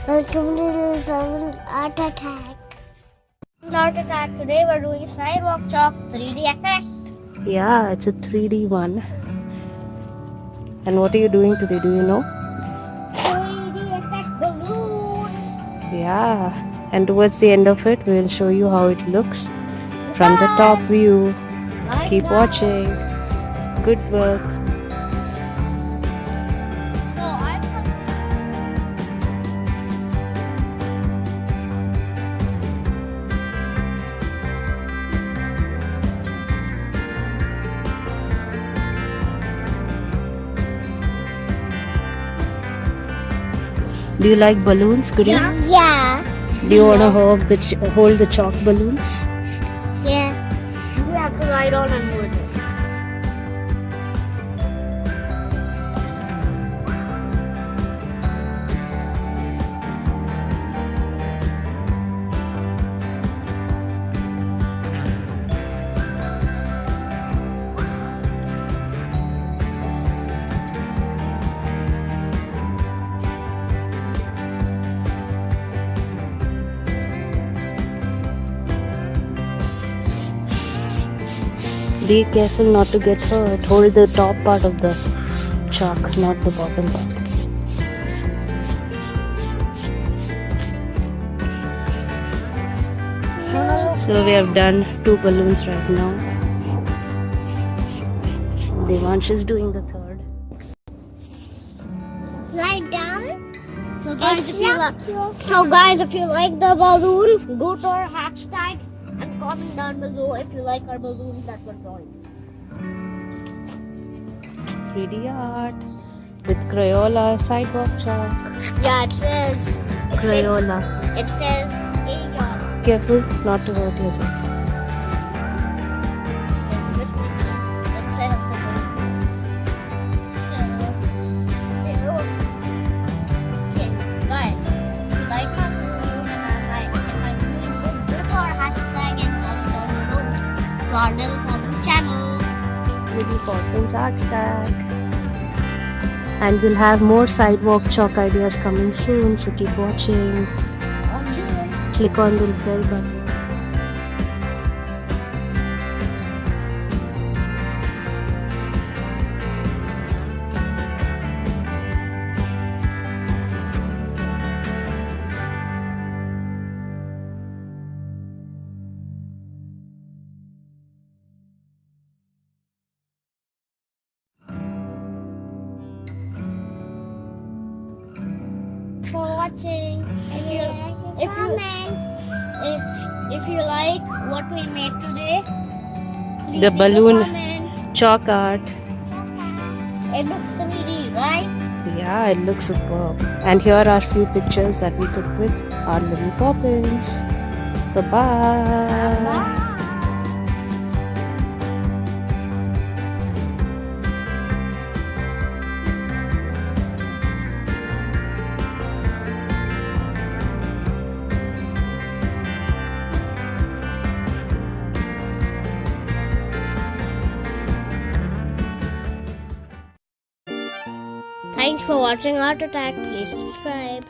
Welcome to the Art Attack. Art Attack. Today we're doing Sidewalk Chalk 3D effect. Yeah, it's a 3D one. And what are you doing today? Do you know? 3D effect balloons. Yeah. And towards the end of it, we'll show you how it looks from the top view. Keep watching. Good work. Do you like balloons, Guri? Yeah. Do you want to hold the chalk balloons? Yeah. You have to ride on and hold it. Be careful not to get hurt. Hold the top part of the chalk, not the bottom part. So we have done 2 balloons right now. Devansh is doing the third. Lie down. So guys, if you like the balloons, go to our hashtag and comment down below if you like our balloons that we're drawing. 3D art with Crayola sidewalk chalk. Yeah, it says Crayola. It says A. Careful not to hurt yourself. Let's set up the balloon. Still. Okay, guys, if you like our balloon and I'm doing good, go to our hashtag and also to our little Poppins channel. Little Poppins art tag. And we'll have more sidewalk chalk ideas coming soon, so keep watching. Click on the bell button. For watching. If you like what we made today, please The leave balloon a comment. chalk art. It looks 3D, right? Yeah, it looks superb. And here are a few pictures that we took with our little Poppins. Bye-bye. Bye. Thanks for watching Art Attack. Please subscribe.